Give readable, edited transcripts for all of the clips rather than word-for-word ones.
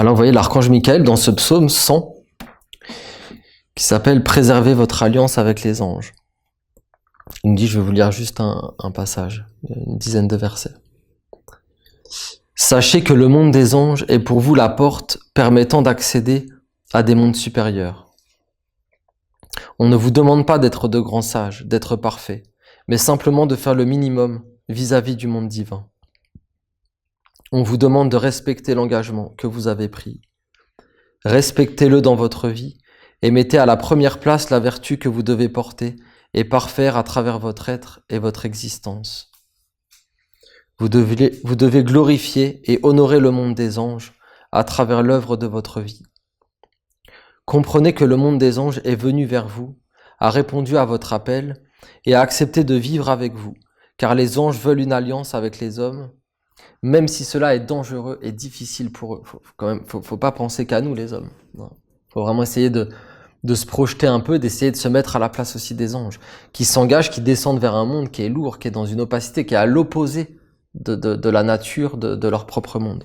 Alors vous voyez l'archange Michael dans ce psaume 100 qui s'appelle « Préservez votre alliance avec les anges ». Il me dit, je vais vous lire juste un passage, une dizaine de versets. « Sachez que le monde des anges est pour vous la porte permettant d'accéder à des mondes supérieurs. On ne vous demande pas d'être de grands sages, d'être parfaits, mais simplement de faire le minimum vis-à-vis du monde divin. On vous demande de respecter l'engagement que vous avez pris. Respectez-le dans votre vie et mettez à la première place la vertu que vous devez porter et parfaire à travers votre être et votre existence. Vous devez glorifier et honorer le monde des anges à travers l'œuvre de votre vie. Comprenez que le monde des anges est venu vers vous, a répondu à votre appel et a accepté de vivre avec vous, car les anges veulent une alliance avec les hommes, même si cela est dangereux et difficile pour eux. Faut pas penser qu'à nous les hommes. Il faut vraiment essayer de se projeter un peu, d'essayer de se mettre à la place aussi des anges, qui s'engagent, qui descendent vers un monde qui est lourd, qui est dans une opacité, qui est à l'opposé de la nature, de leur propre monde.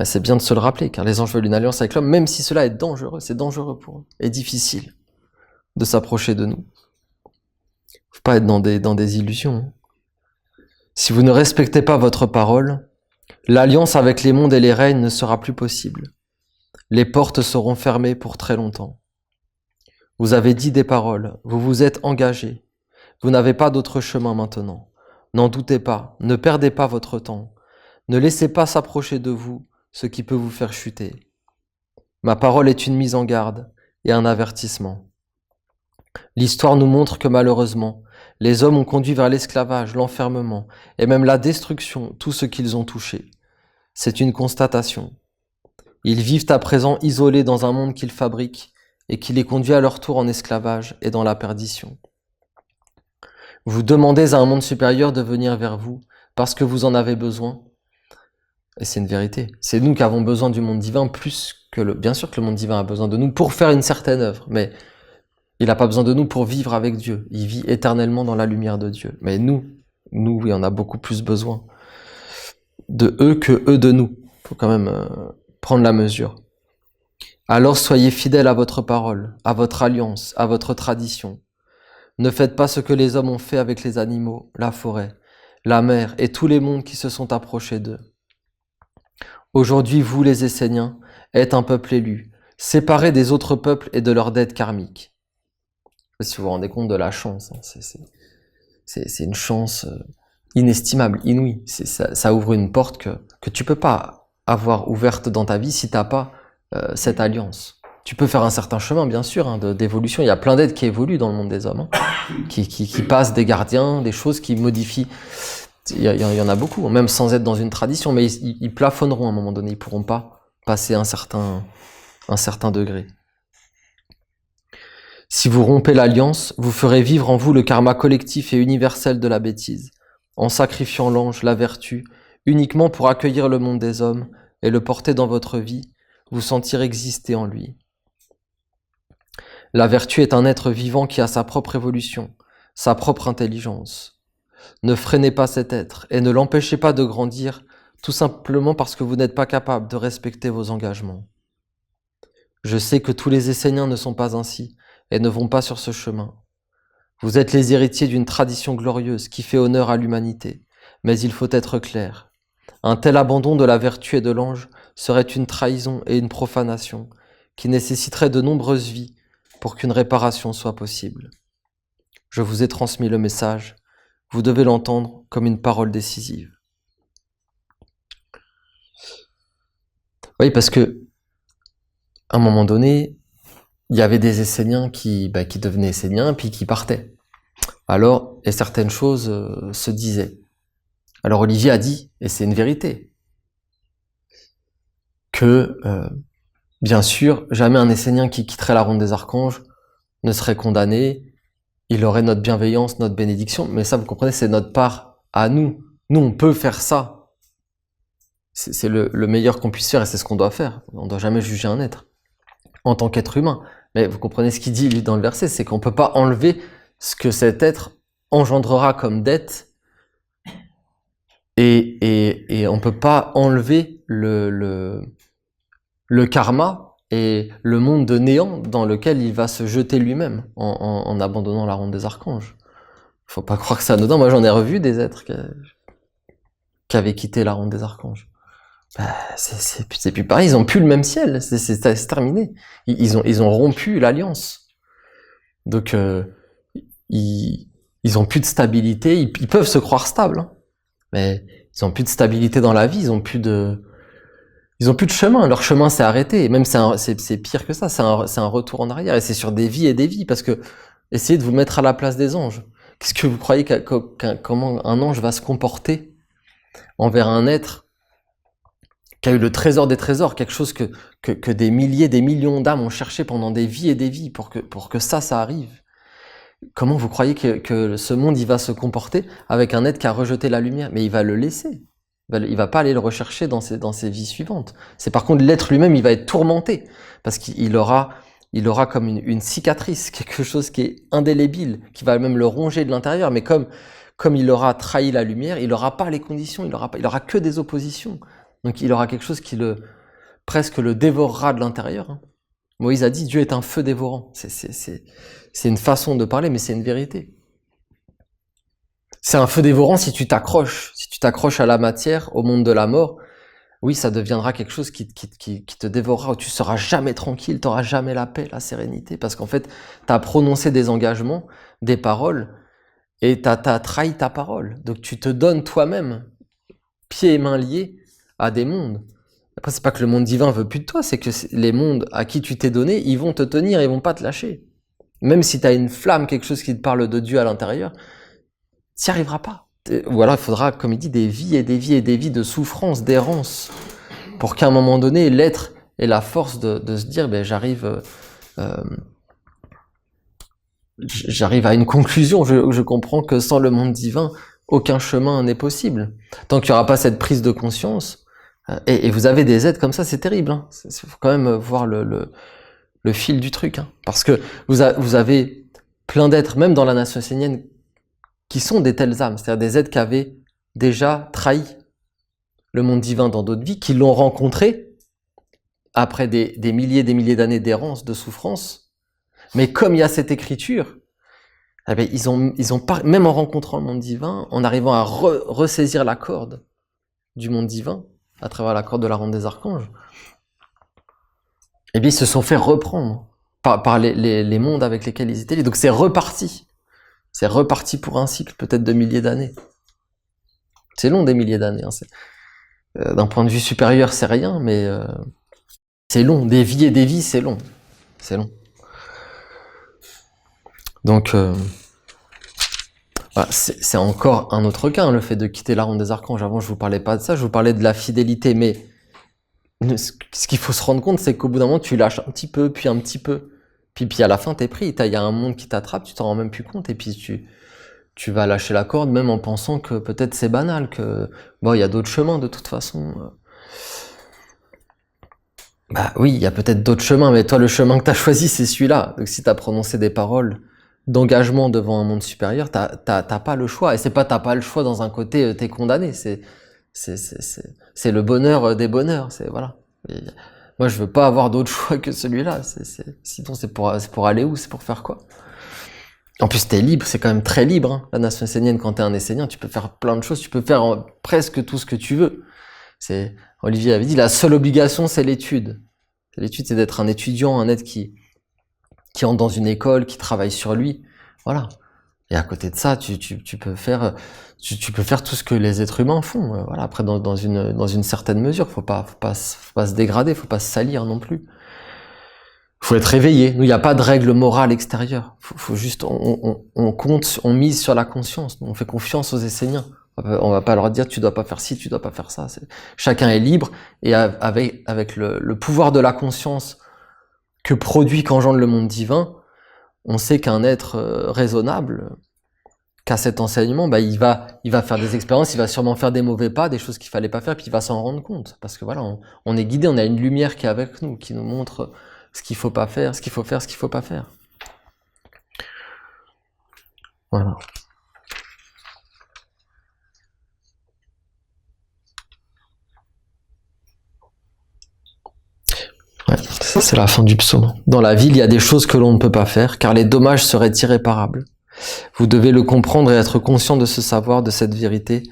C'est bien de se le rappeler, car les anges veulent une alliance avec l'homme, même si cela est dangereux, c'est dangereux pour eux, et difficile de s'approcher de nous. Faut pas être dans des illusions. Si vous ne respectez pas votre parole, l'alliance avec les mondes et les règnes ne sera plus possible. Les portes seront fermées pour très longtemps. Vous avez dit des paroles, vous vous êtes engagés. Vous n'avez pas d'autre chemin maintenant. N'en doutez pas, ne perdez pas votre temps. Ne laissez pas s'approcher de vous ce qui peut vous faire chuter. Ma parole est une mise en garde et un avertissement. L'histoire nous montre que malheureusement, les hommes ont conduit vers l'esclavage, l'enfermement et même la destruction tout ce qu'ils ont touché. C'est une constatation. Ils vivent à présent isolés dans un monde qu'ils fabriquent et qui les conduit à leur tour en esclavage et dans la perdition. Vous demandez à un monde supérieur de venir vers vous parce que vous en avez besoin. Et c'est une vérité. C'est nous qui avons besoin du monde divin plus que bien sûr que le monde divin a besoin de nous pour faire une certaine œuvre, mais il n'a pas besoin de nous pour vivre avec Dieu. Il vit éternellement dans la lumière de Dieu. Mais nous, oui, on a beaucoup plus besoin de eux que eux de nous. Il faut quand même prendre la mesure. Alors soyez fidèles à votre parole, à votre alliance, à votre tradition. Ne faites pas ce que les hommes ont fait avec les animaux, la forêt, la mer et tous les mondes qui se sont approchés d'eux. Aujourd'hui, vous les Esséniens, êtes un peuple élu, séparé des autres peuples et de leurs dettes karmiques. Si vous vous rendez compte de la chance, c'est une chance inestimable, inouïe. Ça ouvre une porte que tu peux pas avoir ouverte dans ta vie si t'as pas cette alliance. Tu peux faire un certain chemin, bien sûr, d'évolution. Il y a plein d'êtres qui évoluent dans le monde des hommes, qui passent des gardiens, des choses qui modifient. Il y en a beaucoup, même sans être dans une tradition, mais ils plafonneront à un moment donné. Ils pourront pas passer un certain degré. Si vous rompez l'alliance, vous ferez vivre en vous le karma collectif et universel de la bêtise, en sacrifiant l'ange, la vertu, uniquement pour accueillir le monde des hommes et le porter dans votre vie, vous sentir exister en lui. La vertu est un être vivant qui a sa propre évolution, sa propre intelligence. Ne freinez pas cet être et ne l'empêchez pas de grandir tout simplement parce que vous n'êtes pas capable de respecter vos engagements. Je sais que tous les Esséniens ne sont pas ainsi et ne vont pas sur ce chemin. Vous êtes les héritiers d'une tradition glorieuse qui fait honneur à l'humanité, mais il faut être clair. Un tel abandon de la vertu et de l'ange serait une trahison et une profanation qui nécessiterait de nombreuses vies pour qu'une réparation soit possible. Je vous ai transmis le message, vous devez l'entendre comme une parole décisive. Oui, parce que à un moment donné, il y avait des Esséniens qui devenaient Esséniens puis qui partaient. Alors, et certaines choses se disaient. Alors Olivier a dit, et c'est une vérité, que bien sûr, jamais un Essénien qui quitterait la ronde des archanges ne serait condamné, il aurait notre bienveillance, notre bénédiction, mais ça, vous comprenez, c'est notre part à nous. Nous, on peut faire ça. C'est le meilleur qu'on puisse faire et c'est ce qu'on doit faire. On ne doit jamais juger un être en tant qu'être humain. Mais vous comprenez ce qu'il dit lui, dans le verset, c'est qu'on ne peut pas enlever ce que cet être engendrera comme dette et on ne peut pas enlever le karma et le monde de néant dans lequel il va se jeter lui-même en abandonnant la ronde des archanges. Faut pas croire que c'est anodin. Moi, j'en ai revu des êtres qui avaient quitté la ronde des archanges. Bah, c'est plus pareil. Ils ont plus le même ciel. C'est terminé. Ils ont rompu l'alliance. Donc, ils ont plus de stabilité. Ils peuvent se croire stables, hein, mais ils ont plus de stabilité dans la vie. Ils ont plus de chemin. Leur chemin s'est arrêté. Et même c'est pire que ça. C'est un retour en arrière. Et c'est sur des vies et des vies. Parce que essayez de vous mettre à la place des anges. Qu'est-ce que vous croyez comment un ange va se comporter envers un être qui a eu le trésor des trésors, quelque chose que des milliers, des millions d'âmes ont cherché pendant des vies et des vies pour que ça arrive? Comment vous croyez que ce monde il va se comporter avec un être qui a rejeté la lumière? Mais il va le laisser. Il va pas aller le rechercher dans ses vies suivantes. C'est par contre l'être lui-même, il va être tourmenté parce qu'il aura comme une cicatrice, quelque chose qui est indélébile, qui va même le ronger de l'intérieur. Mais comme il aura trahi la lumière, il n'aura pas les conditions, il aura que des oppositions. Donc il aura quelque chose qui presque le dévorera de l'intérieur, hein. Moïse a dit Dieu est un feu dévorant. C'est une façon de parler, mais c'est une vérité. C'est un feu dévorant si tu t'accroches à la matière, au monde de la mort. Oui, ça deviendra quelque chose qui te dévorera, où tu seras jamais tranquille, tu n'auras jamais la paix, la sérénité, parce qu'en fait, tu as prononcé des engagements, des paroles, et tu as trahi ta parole. Donc tu te donnes toi-même, pieds et mains liés, à des mondes. Après, c'est pas que le monde divin veut plus de toi, c'est que les mondes à qui tu t'es donné, ils vont te tenir, ils vont pas te lâcher. Même si tu as une flamme, quelque chose qui te parle de Dieu à l'intérieur, tu n'y arriveras pas. Ou alors il faudra, comme il dit, des vies et des vies et des vies de souffrance, d'errance, pour qu'à un moment donné, l'être ait la force de se dire, ben, j'arrive à une conclusion, je comprends que sans le monde divin, aucun chemin n'est possible. Tant qu'il n'y aura pas cette prise de conscience, et vous avez des êtres comme ça, c'est terrible, hein. Faut quand même voir le fil du truc, hein. Parce que vous avez plein d'êtres, même dans la nation essénienne, qui sont des telles âmes, c'est-à-dire des êtres qui avaient déjà trahi le monde divin dans d'autres vies, qui l'ont rencontré après des milliers et des milliers d'années d'errance, de souffrance. Mais comme il y a cette écriture, eh bien, ils ont pas, même en rencontrant le monde divin, en arrivant à ressaisir la corde du monde divin, à travers la corde de la ronde des archanges, eh bien, ils se sont fait reprendre par les mondes avec lesquels ils étaient liés. Donc c'est reparti. C'est reparti pour un cycle, peut-être de milliers d'années. C'est long, des milliers d'années, hein. D'un point de vue supérieur, c'est rien, mais c'est long. Des vies et des vies, c'est long. C'est long. Donc, voilà, c'est encore un autre cas, hein, le fait de quitter la ronde des archanges. Avant, je vous parlais pas de ça, je vous parlais de la fidélité, mais ce qu'il faut se rendre compte, c'est qu'au bout d'un moment, tu lâches un petit peu, puis un petit peu, puis à la fin, t'es pris. Il y a un monde qui t'attrape, tu t'en rends même plus compte, et puis tu vas lâcher la corde, même en pensant que peut-être c'est banal, que bon, il y a d'autres chemins de toute façon. Bah oui, il y a peut-être d'autres chemins, mais toi, le chemin que t'as choisi, c'est celui-là. Donc si t'as prononcé des paroles d'engagement devant un monde supérieur, t'as pas le choix. Et c'est pas t'as pas le choix dans un côté, t'es condamné. C'est le bonheur des bonheurs. C'est voilà. Et moi, je veux pas avoir d'autre choix que celui-là. Sinon, c'est pour aller où? C'est pour faire quoi? En plus, t'es libre, c'est quand même très libre, hein. La nation essénienne, quand t'es un Essénien, tu peux faire plein de choses, tu peux faire presque tout ce que tu veux. Olivier avait dit, la seule obligation, c'est l'étude. L'étude, c'est d'être un étudiant, un être qui entre dans une école, qui travaille sur lui. Voilà. Et à côté de ça, tu peux faire tout ce que les êtres humains font. Voilà. Après, dans une certaine mesure, faut pas se dégrader, faut pas se salir non plus. Faut être éveillé. Nous, il n'y a pas de règle morale extérieure. Faut juste, on compte, on mise sur la conscience. On fait confiance aux Esséniens. On va pas leur dire tu dois pas faire ci, tu dois pas faire ça. Chacun est libre et avec le pouvoir de la conscience que produit, qu'engendre le monde divin, on sait qu'un être raisonnable, qu'à cet enseignement, bah, il va faire des expériences, il va sûrement faire des mauvais pas, des choses qu'il fallait pas faire, puis il va s'en rendre compte. Parce que voilà, on est guidé, on a une lumière qui est avec nous, qui nous montre ce qu'il faut pas faire, ce qu'il faut faire, ce qu'il faut pas faire. Voilà. Ça, c'est la fin du psaume. Dans la vie, il y a des choses que l'on ne peut pas faire, car les dommages seraient irréparables. Vous devez le comprendre et être conscient de ce savoir, de cette vérité,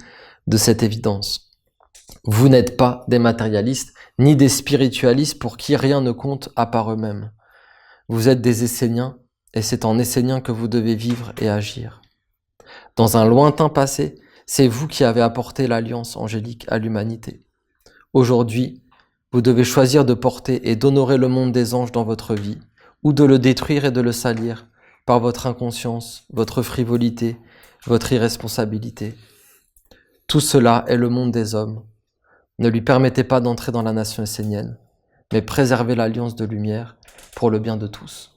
de cette évidence. Vous n'êtes pas des matérialistes, ni des spiritualistes pour qui rien ne compte à part eux-mêmes. Vous êtes des Esséniens, et c'est en Esséniens que vous devez vivre et agir. Dans un lointain passé, c'est vous qui avez apporté l'alliance angélique à l'humanité. Aujourd'hui, vous devez choisir de porter et d'honorer le monde des anges dans votre vie, ou de le détruire et de le salir par votre inconscience, votre frivolité, votre irresponsabilité. Tout cela est le monde des hommes. Ne lui permettez pas d'entrer dans la nation essénienne, mais préservez l'alliance de lumière pour le bien de tous.